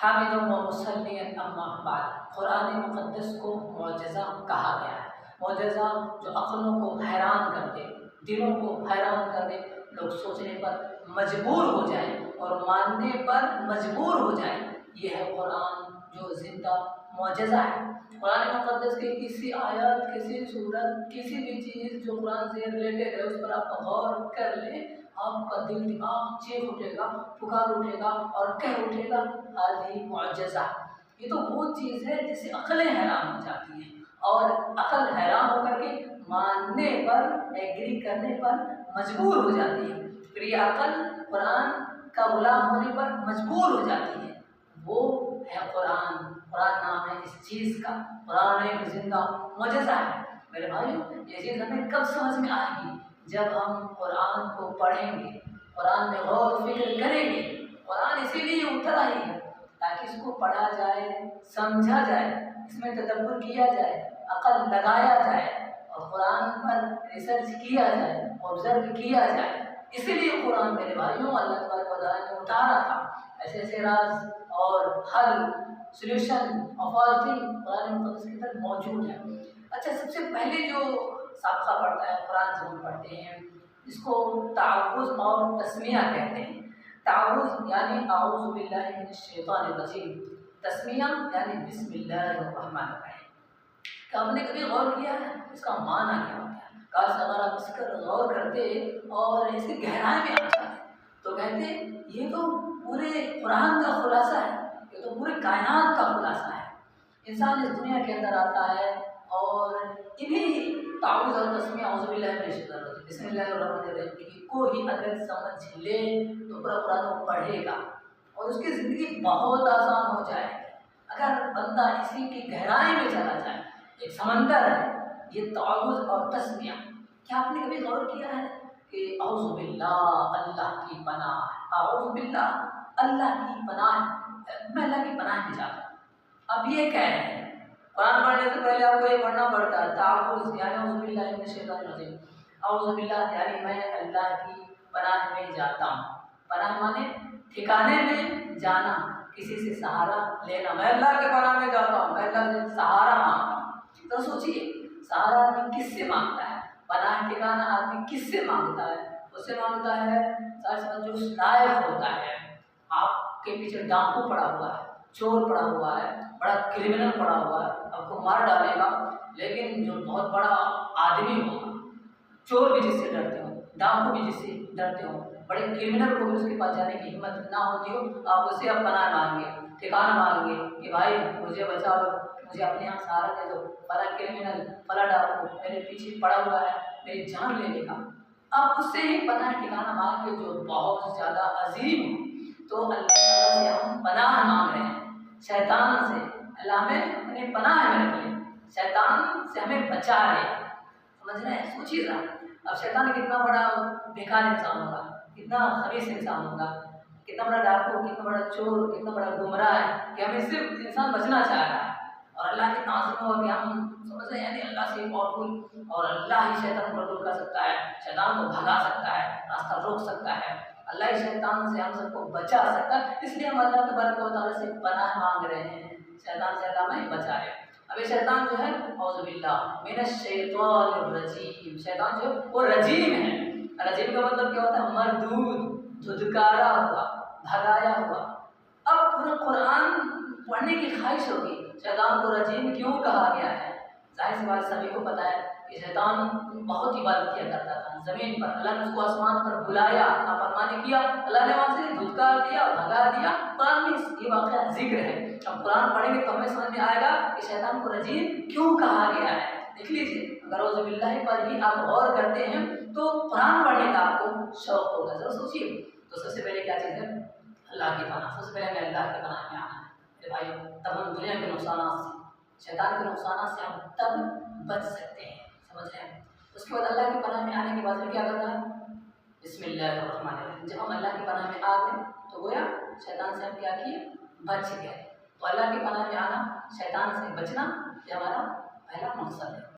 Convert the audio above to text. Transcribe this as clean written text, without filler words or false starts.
حامد و مصلی اما بعد، قرآن مقدس کو معجزہ کہا گیا ہے۔ معجزہ جو عقلوں کو حیران کر دے، دلوں کو حیران کر دے، لوگ سوچنے پر مجبور ہو جائیں اور ماننے پر مجبور ہو جائیں، یہ ہے قرآن جو زندہ معجزہ ہے۔ قرآن مقدس کی کسی آیت، کسی صورت، کسی بھی چیز جو قرآن سے ریلیٹڈ ہے، اس پر آپ غور کر لیں، آپ کا دل دماغ چیخ اٹھے گا، پکار اٹھے گا اور کہہ اٹھے گا ہذہ معجزہ۔ یہ تو وہ چیز ہے جس سے عقلیں حیران ہو جاتی ہیں، اور عقل حیران ہو کر کے ماننے پر، ایگری کرنے پر مجبور ہو جاتی ہے۔ پھر یہ عقل قرآن کا غلام ہونے پر مجبور ہو جاتی ہے۔ وہ ہے قرآن۔ قرآن نام ہے اس چیز کا۔ قرآن ایک زندہ معجزہ ہے۔ میرے بھائیو، یہ چیز ہمیں کب سمجھ میں آئے گی؟ جب ہم قرآن کو پڑھیں گے، قرآن میں غور و فکر کریں گے۔ قرآن اسی لیے اترا ہی ہے تاکہ اس کو پڑھا جائے، سمجھا جائے، اس میں تدبر کیا جائے، عقل لگایا جائے اور قرآن پر ریسرچ کیا جائے، آبزرو کیا جائے۔ اسی لیے قرآن میرے بھائیوں اللہ تبارک و تعالیٰ نے اتارا تھا۔ ایسے ایسے راز اور حل، سلیوشن آف آل تھنگ قرآن مقدس کے اندر موجود ہے۔ اچھا، سب سے پہلے جو سابقہ پڑھتا ہے قرآن سے ہم پڑھتے ہیں، اس کو تعوذ اور تسمیہ کہتے ہیں۔ تعوذ یعنی اعوذ باللہ من الشیطان الرجیم، تسمیہ یعنی بسم اللہ الرحمن الرحیم۔ کیا آپ نے کبھی غور کیا ہے اس کا معنی کیا ہوتا ہے؟ کاش اگر آپ اس پر غور کرتے اور اس کی گہرائی میں آ جاتے تو کہتے یہ تو پورے قرآن کا خلاصہ ہے، یہ تو پورے کائنات کا خلاصہ ہے۔ انسان اس دنیا کے اندر آتا ہے اور انہیں تعوذ اور تسمیہ اعوذ باللہ من الشیطان الرجیم، بسم اللہ الرحمن الرحیم کو ہی اگر سمجھ لے تو پورا قرآن وہ پڑھے گا اور اس کی زندگی بہت آسان ہو جائے گی۔ اگر بندہ اسی کی گہرائی میں چلا جائے، ایک سمندر ہے یہ تعوذ اور تسمیہ۔ کیا آپ نے کبھی غور کیا ہے کہ اعوذ باللہ اللہ کی پناہ، اعوذ باللہ اللہ کی پناہ، میں اللہ کی پناہ میں جاتا ہوں۔ اب یہ کہہ رہے ہیں قرآن پڑھنے سے پہلے آپ کو یہ پڑھنا پڑتا ہے تعوذ یعنی اعوذ باللہ من الشیطان الرجیم، اعوذ باللہ یعنی میں اللہ کی پناہ میں جاتا ہوں۔ پناہ مانے ٹھکانے میں جانا، کسی سے سہارا لینا۔ میں اللہ کے پناہ میں جاتا ہوں، میں اللہ سے سہارا مانگتا ہوں۔ تو سوچیے، سہارا آدمی کس سے مانگتا ہے؟ پناہ ٹھکانا آدمی کس سے مانگتا ہے؟ اس سے مانگتا ہے جو لائق ہوتا ہے۔ آپ کے پیچھے ڈاکو پڑا ہوا ہے، چور پڑا ہوا ہے، بڑا کرمنل پڑا ہوا ہے، آپ کو مار ڈالے گا، لیکن جو بہت بڑا آدمی ہوگا، چور بھی جس سے ڈرتے ہو، ڈاکو بھی جس سے ڈرتے ہو، بڑے کرمنل کو بھی اس کے پاس جانے کی ہمت نہ ہوتی ہو، آپ اس سے اب پناہ مانگے، ٹھکانہ مانگے کہ بھائی مجھے بچاؤ، مجھے اپنے یہاں سہارا دے دو، فلاں کرمنل، فلاں ڈاکو میرے پیچھے پڑا ہوا ہے، میری جان لے لے گا۔ آپ اس سے ہی پناہ ٹھکانہ مانگ کے جو بہت زیادہ عظیم ہو۔ تو اللہ تعالیٰ سے ہم پناہ مانگ رہے ہیں، شیطان سے اللہ ہمیں اپنے پناہ میں رکھ لے، شیطان سے ہمیں بچا لے۔ سمجھ رہے ہیں؟ سوچیے ذرا، اب شیطان کتنا بڑا بیکار انسان ہوگا، کتنا خبیث انسان ہوگا، کتنا بڑا ڈاکو، کتنا بڑا چور، کتنا بڑا گمراہ ہے کہ ہمیں صرف انسان بچنا چاہ رہا ہے، اور اللہ کتنا عظیم ہوگا کہ ہم سمجھ رہے ہیں یعنی اللہ سے پاورفل، اور اللہ ہی شیطان کو کنٹرول کر سکتا ہے، شیطان کو بھگا سکتا ہے، راستہ روک سکتا ہے، اللہ ہی شیطان سے ہم سب کو بچا سکتا ہے۔ اس لیے ہم اللہ تبارک و تعالیٰ سے پناہ مانگ رہے ہیں، شیطان سے اللہ ہمیں بچا لے۔ اب یہ شیطان جو ہے اعوذ باللہ من الشیطان الرجیم، شیطان جو ہے وہ رجیم ہے۔ رجیم کا مطلب کیا ہوتا ہے؟ مردود، دھتکارا ہوا، بھگایا ہوا۔ اب پورا قرآن پڑھنے کی خواہش ہوگی شیطان کو رجیم کیوں کہا گیا ہے؟ ظاہر سی بات سبھی کو پتہ ہے کہ شیطان بہت عبادت کیا کرتا تھا زمین پر، اللہ نے اس کو آسمان پر بلایا، نافرمانی کیا، اللہ نے وہاں سے دھتکار دیا، بھگا دیا۔ قرآن میں یہ واقعہ ذکر ہے۔ اب قرآن پڑھیں گے تو ہمیں سمجھ میں آئے گا کہ شیطان کو رجیم کیوں کہا گیا ہے۔ دیکھ لیجیے، اگر اعوذ باللہ پر ہی آپ غور کرتے ہیں تو قرآن پڑھنے کا آپ کو شوق ہوگا۔ ذرا سوچیے، تو سب سے پہلے کیا چیز ہے؟ اللہ کی پناہ۔ سب سے پہلے ہمیں اللہ کی پناہ میں آنا ہے میرے بھائی، تب ہم دنیا کے نقصانات سے، شیطان کے نقصانات سے ہم تب بچ سکتے ہیں۔ سمجھ رہے ہیں؟ اس کے بعد اللہ کی پناہ میں آنے کے بعد پھر کیا کرنا ہے؟ بسم اللہ الرحمن الرحیم۔ جب ہم اللہ کی پناہ میں آ گئے تو گویا شیطان سے ہم کیا کیے؟ بچ گئے۔ تو اللہ کی پناہ میں آنا، شیطان سے بچنا، یہ ہمارا پہلا مقصد ہے۔